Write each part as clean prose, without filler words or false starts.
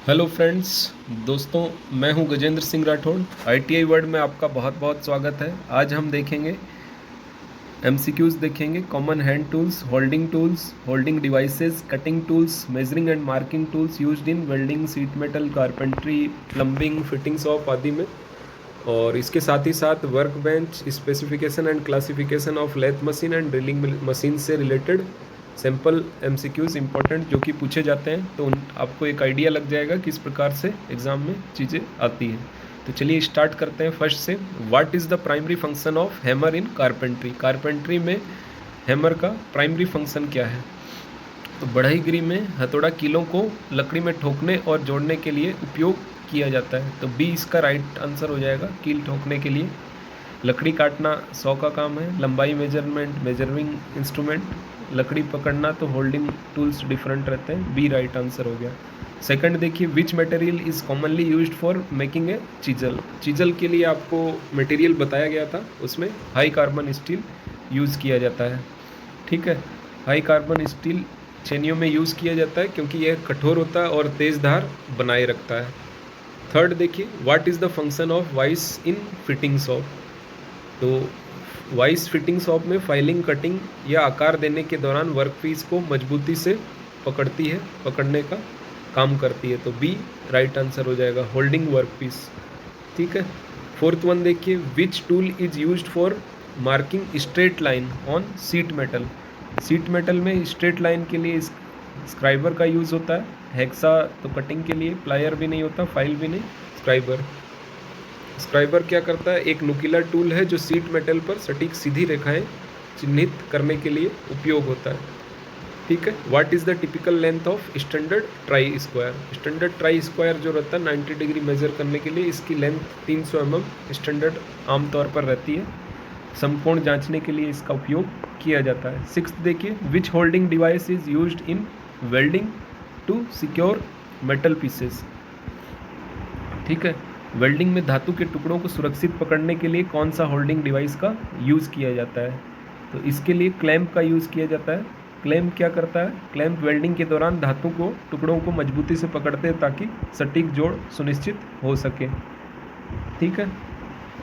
Hello friends, दोस्तों, मैं हूं गजेंद्र सिंह राठौड़। आईटीआई वर्ल्ड में आपका बहुत बहुत स्वागत है। आज हम देखेंगे एमसीक्यूज, देखेंगे common hand tools, holding devices, cutting tools, measuring and marking tools used in welding, sheet metal, carpentry, plumbing, fitting shop आदि में। और इसके साथ ही साथ work bench, specification and classification of lathe machine and drilling machine से related sample MCQs important जो कि पूछे जाते हैं, तो आपको एक आइडिया लग जाएगा किस प्रकार से एग्जाम में चीज़ें आती हैं। तो चलिए स्टार्ट करते हैं फर्स्ट से। What is the primary function of hammer in carpentry? Carpentry में हैमर का प्राइमरी फंक्शन क्या है? तो बढ़ईगिरी में हथौड़ा कीलों को लकड़ी में ठोकने और जोड़ने के लिए उपयोग किया जाता है। तो बी इसका राइट आंसर हो जाएगा, कील ठोकने के लिए। लकड़ी काटना 100 का काम है। लंबाई मेजरमेंट, मेजरिंग इंस्ट्रूमेंट। लकड़ी पकड़ना तो होल्डिंग टूल्स डिफरेंट रहते हैं। बी राइट आंसर हो गया। सेकंड देखिए, which material is commonly used for making a chisel? Chisel के लिए आपको मटेरियल बताया गया था, उसमें हाई कार्बन स्टील यूज़ किया जाता है। ठीक है, हाई कार्बन स्टील छेनियों में यूज़ किया जाता है क्योंकि यह कठोर होता है और तेज़ धार बनाए रखता है। थर्ड देखिए, what is the function of vice in fitting shop? तो वाइस फिटिंग शॉप में फाइलिंग, कटिंग या आकार देने के दौरान वर्कपीस को मजबूती से पकड़ने का काम करती है। तो बी राइट आंसर हो जाएगा, होल्डिंग वर्कपीस। ठीक है, फोर्थ वन देखिए, which tool is used for marking straight line on seat metal? Seat metal में स्ट्रेट लाइन के लिए स्क्राइबर का यूज़ होता है। हेक्सा तो कटिंग के लिए, प्लायर भी नहीं होता, फाइल भी नहीं, स्क्राइबर क्या करता है? एक नुकीला टूल है जो सीट मेटल पर सटीक सीधी रेखाएं चिन्हित करने के लिए उपयोग होता है। ठीक है, what is the typical length of standard try square? Standard try square जो रहता है 90 डिग्री मेजर करने के लिए, इसकी लेंथ 300 mm स्टैंडर्ड आमतौर पर रहती है। समकोण जांचने के लिए इसका उपयोग किया जाता है। सिक्स्थ देखिए, which holding device is used in welding to secure metal pieces? ठीक है, वेल्डिंग में धातु के टुकड़ों को सुरक्षित पकड़ने के लिए कौन सा होल्डिंग डिवाइस का यूज़ किया जाता है? तो इसके लिए क्लैंप का यूज़ किया जाता है। क्लैंप क्या करता है? क्लैंप वेल्डिंग के दौरान धातु को टुकड़ों को मजबूती से पकड़ते हैं ताकि सटीक जोड़ सुनिश्चित हो सके। ठीक है,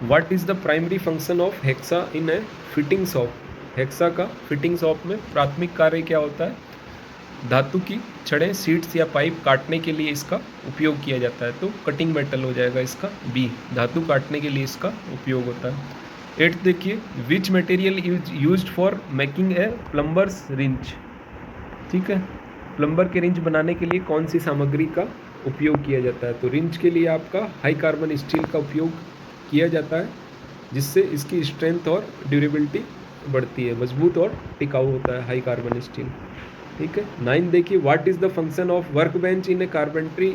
what is the primary function of hexa in a fitting shop? Hexa का फिटिंग शॉप में प्राथमिक कार्य क्या होता है? धातु की छड़ें, सीट्स या पाइप काटने के लिए इसका उपयोग किया जाता है। तो कटिंग मेटल हो जाएगा इसका बी, धातु काटने के लिए इसका उपयोग होता है। एट्थ देखिए, which material used for making a plumbers wrench? ठीक है, प्लम्बर के रिंच बनाने के लिए कौन सी सामग्री का उपयोग किया जाता है? तो रिंच के लिए आपका हाई कार्बन स्टील का उपयोग किया जाता है, जिससे इसकी स्ट्रेंथ और ड्यूरेबिलिटी बढ़ती है, मजबूत और टिकाऊ होता है हाई कार्बन स्टील। ठीक है, 9 देखिए, what is the function of work bench in A carpentry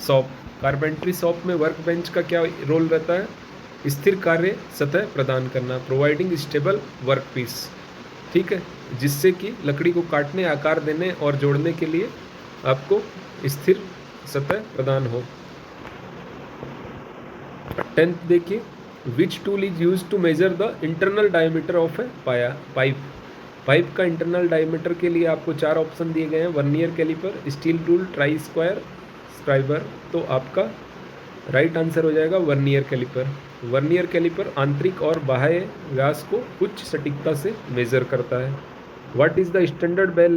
shop? Carpentry shop में वर्क बेंच का क्या रोल रहता है? स्थिर कार्य सतह प्रदान करना, प्रोवाइडिंग स्टेबल वर्क पीस। ठीक है, जिससे कि लकड़ी को काटने, आकार देने और जोड़ने के लिए आपको स्थिर सतह प्रदान हो। 10th देखिए, which tool is use to measure the internal diameter of a pipe? Pipe का इंटरनल डायमीटर के लिए आपको 4 ऑप्शन दिए गए हैं, vernier caliper, steel rule, try square, scriber. तो आपका राइट आंसर हो जाएगा वर्नियर कैलिपर। वर्नियर कैलिपर आंतरिक और बाह्य व्यास को उच्च सटीकता से मेजर करता है। What is the standard bed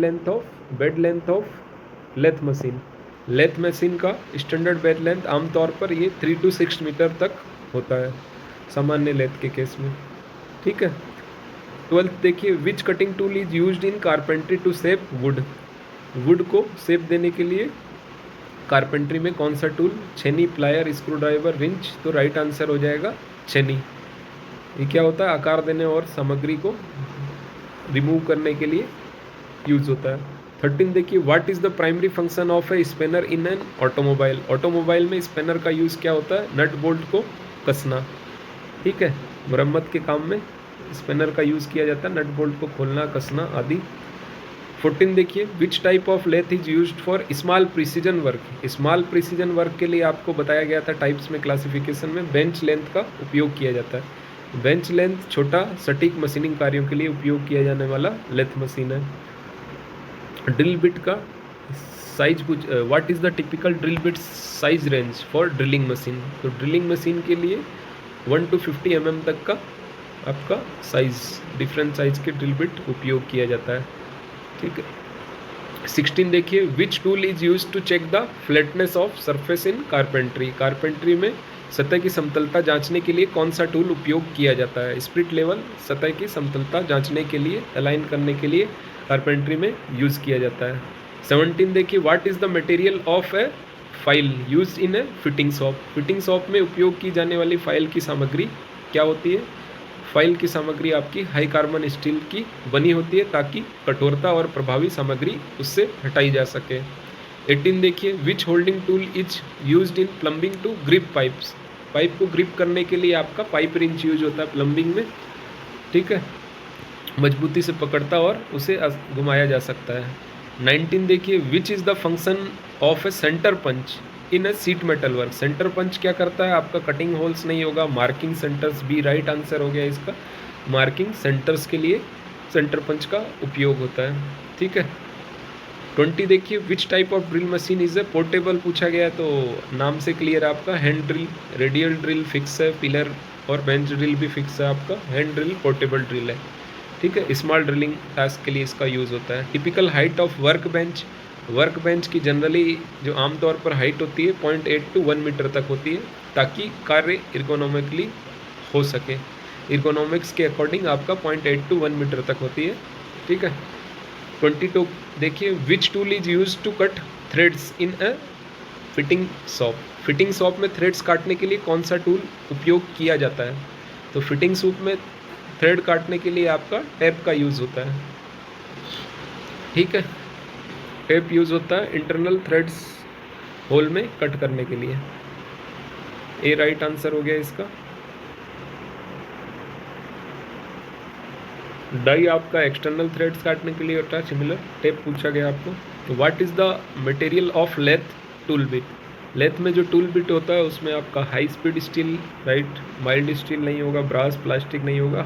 length of lathe machine? Lathe machine का स्टैंडर्ड बेड लेंथ आमतौर पर ये 3 to 6 मीटर तक होता है, सामान्य लेथ के केस में। ठीक है, 12th देखिए, which cutting tool is used in carpentry to shape wood? Wood को शेप देने के लिए कारपेंट्री में कौन सा टूल? छेनी, प्लायर, स्क्रू ड्राइवर, रिंच। तो राइट आंसर हो जाएगा छेनी। ये क्या होता है? आकार देने और सामग्री को रिमूव करने के लिए यूज होता है। 13 देखिए, what is the primary function of A spanner in an automobile? Automobile में स्पेनर का यूज़ क्या होता है? नट बोल्ट को कसना। ठीक है, मरम्मत के काम में स्पेनर का यूज़ किया जाता है, नट बोल्ट को खोलना, कसना आदि। 14 देखिए, which type of lathe is used for small precision work? Small precision work के लिए आपको बताया गया था टाइप्स में, क्लासिफिकेशन में, बेंच लेंथ का उपयोग किया जाता है। बेंच लेंथ छोटा सटीक मशीनिंग कार्यों के लिए उपयोग किया जाने वाला लेथ मशीन है। ड्रिल बिट का साइज कुछ, what is the typical drill bit size range for drilling machine. तो ड्रिलिंग मशीन के लिए 1 to 50 mm तक का आपका साइज, डिफरेंट साइज के ड्रिल बिट उपयोग किया जाता है। ठीक है। 16 देखिए, which tool is use to check the flatness of surface in carpentry. Carpentry में सतह की समतलता जांचने के लिए कौन सा टूल उपयोग किया जाता है। स्पिरिट लेवल सतह की समतलता जांचने के लिए, अलाइन करने के लिए कारपेंट्री में यूज़ किया जाता है। 17 देखिए, what is the material of A file use in a fitting shop. Fitting shop में उपयोग की जाने वाली फाइल की सामग्री क्या होती है। फाइल की सामग्री आपकी हाई कार्बन स्टील की बनी होती है ताकि कठोरता और प्रभावी सामग्री उससे हटाई जा सके। 18 देखिए, which holding tool is used in plumbing to grip pipes. Pipe को ग्रिप करने के लिए आपका पाइप रिंच यूज होता है प्लम्बिंग में। ठीक है, मजबूती से पकड़ता और उसे घुमाया जा सकता है। 19 देखिए, which is the function of a centre punch in a sheet metal work. Centre punch क्या करता है, आपका कटिंग होल्स नहीं होगा, मार्किंग सेंटर्स भी राइट आंसर हो गया इसका। मार्किंग सेंटर्स के लिए सेंटर पंच का उपयोग होता है। ठीक है। 20 देखिए, which type of drill machine is a portable पूछा गया, तो नाम से क्लियर आपका hand drill, radial drill fix है, पिलर और बेंच ड्रिल भी फिक्स है आपका। हैंड ड्रिल पोर्टेबल ड्रिल है। ठीक है, स्मॉल ड्रिलिंग टास्क के लिए इसका यूज़ होता है। Typical height of work bench. Work bench की जनरली जो आमतौर पर हाइट होती है 0.8 to 1 मीटर तक होती है ताकि कार्य इर्गोनॉमिकली हो सके। इर्गोनॉमिक्स के अकॉर्डिंग आपका 0.8 to 1 मीटर तक होती है। ठीक है। 22 देखिए, which tool is use to cut threads in a fitting shop. Fitting shop में थ्रेड्स काटने के लिए कौन सा टूल उपयोग किया जाता है। तो फिटिंग शॉप में थ्रेड काटने के लिए आपका टेप का यूज़ होता है। ठीक है, टेप यूज़ होता है इंटरनल थ्रेड्स होल में कट करने के लिए। ए राइट आंसर हो गया इसका। डाई आपका एक्सटर्नल थ्रेड्स काटने के लिए होता है, सिमिलर टेप पूछा गया आपको। तो what is the material of lathe tool bit. Lathe में जो टूल बिट होता है उसमें आपका high speed steel, right, mild steel नहीं होगा, ब्रास प्लास्टिक नहीं होगा,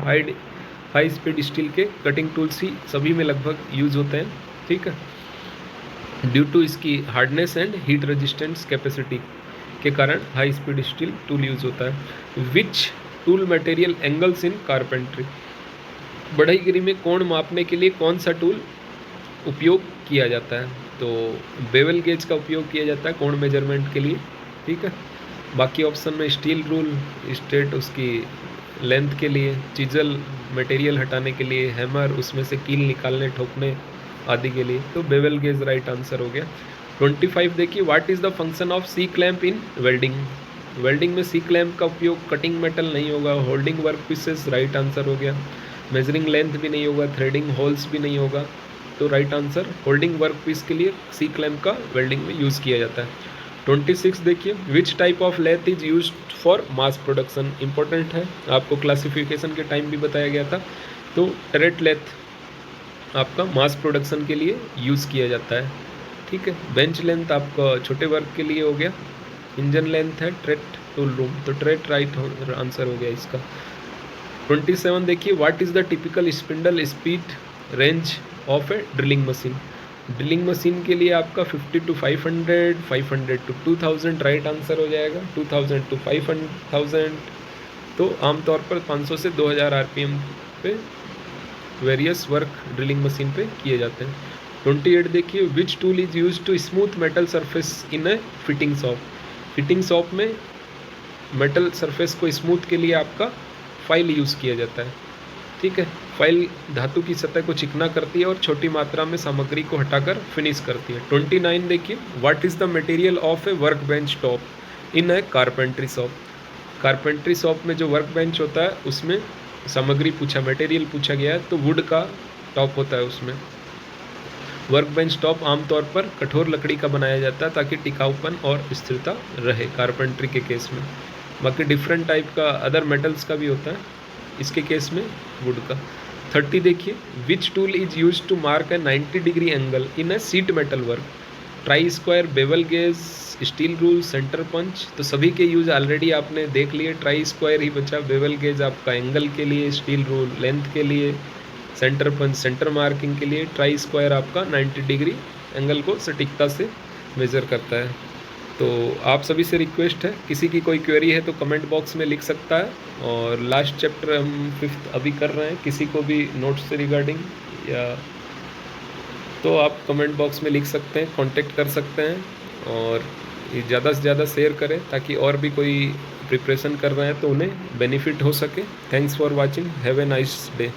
हाई स्पीड स्टील के कटिंग टूल्स ही सभी में लगभग यूज़ होते हैं। ठीक है, ड्यू टू इसकी hardness and heat resistance capacity के कारण high speed steel tool use होता है। Which tool material angles in carpentry. बढ़ईगिरी में कोण मापने के लिए कौन सा टूल उपयोग किया जाता है। तो बेवल गेज का उपयोग किया जाता है कोण मेजरमेंट के लिए। ठीक है, बाकी ऑप्शन में स्टील रूल, स्ट्रेट उसकी लेंथ के लिए, चीजल मटेरियल हटाने के लिए, हैमर उसमें से कील निकालने ठोकने आदि के लिए, तो बेवल गेज राइट आंसर हो गया। 25 देखिए, what is the function of C clamp in welding. Welding में सी क्लैंप का उपयोग कटिंग मेटल नहीं होगा, holding work pieces right answer हो गया। मेजरिंग लेंथ भी नहीं होगा, थ्रेडिंग होल्स भी नहीं होगा, तो right answer holding work piece के लिए सी क्लैंप का वेल्डिंग में यूज़ किया जाता है। 26 देखिए, which type of lathe is use for mass production. Important है, आपको क्लासिफिकेशन के टाइम भी बताया गया था। तो टरेट लेथ आपका मास प्रोडक्शन के लिए यूज़ किया जाता है। ठीक है, बेंच लेंथ आपका छोटे वर्क के लिए हो गया। इंजन लेंथ है ट्रेट टूल रूम, तो ट्रेट राइट आंसर हो गया इसका। 27 देखिए, what is the typical spindle speed range of A drilling machine. Drilling machine के लिए आपका 50 to 500, 500 to 2000 राइट आंसर हो जाएगा। 2000 to 5000 तो आमतौर पर 500 से 2000 RPM पे वेरियस वर्क ड्रिलिंग मशीन पे किए जाते हैं। 28 देखिए, which tool is use to smooth metal surface in a fitting shop. Fitting shop में मेटल सरफेस को स्मूथ के लिए आपका फाइल यूज़ किया जाता है। ठीक है, फाइल धातु की सतह को चिकना करती है और छोटी मात्रा में सामग्री को हटाकर फिनिश करती है। 29 देखिए, what is the material of A work bench top in A carpentry shop. Carpentry shop में जो वर्क बेंच होता है उसमें सामग्री पूछा, मटेरियल पूछा गया है, तो वुड का टॉप होता है उसमें। वर्क बेंच टॉप आमतौर पर कठोर लकड़ी का बनाया जाता है ताकि टिकाऊपन और स्थिरता रहे कारपेंट्री के केस में। बाकी डिफरेंट टाइप का अदर मेटल्स का भी होता है, इसके केस में वुड का। 30 देखिए, which tool is use to mark a 90 degree angle in a sheet metal work. Try square, bevel gauge, steel rule, centre punch, तो सभी के यूज ऑलरेडी आपने देख लिए। ट्राई स्क्वायर ही बचा, बेवल गेज आपका एंगल के लिए, स्टील रूल लेंथ के लिए, सेंटर पंच, सेंटर मार्किंग के लिए ट्राई स्क्वायर आपका 90 डिग्री एंगल को सटीकता से मेज़र करता है। तो आप सभी से रिक्वेस्ट है, किसी की कोई क्वेरी है तो कमेंट बॉक्स में लिख सकता है। और लास्ट चैप्टर हम 5th अभी कर रहे हैं, किसी को भी नोट्स से रिगार्डिंग या तो आप कमेंट बॉक्स में लिख सकते हैं, कांटेक्ट कर सकते हैं। और ये ज़्यादा से ज़्यादा शेयर करें ताकि और भी कोई प्रिपरेशन कर रहे हैं तो उन्हें बेनिफिट हो सके। Thanks for watching, have a nice day.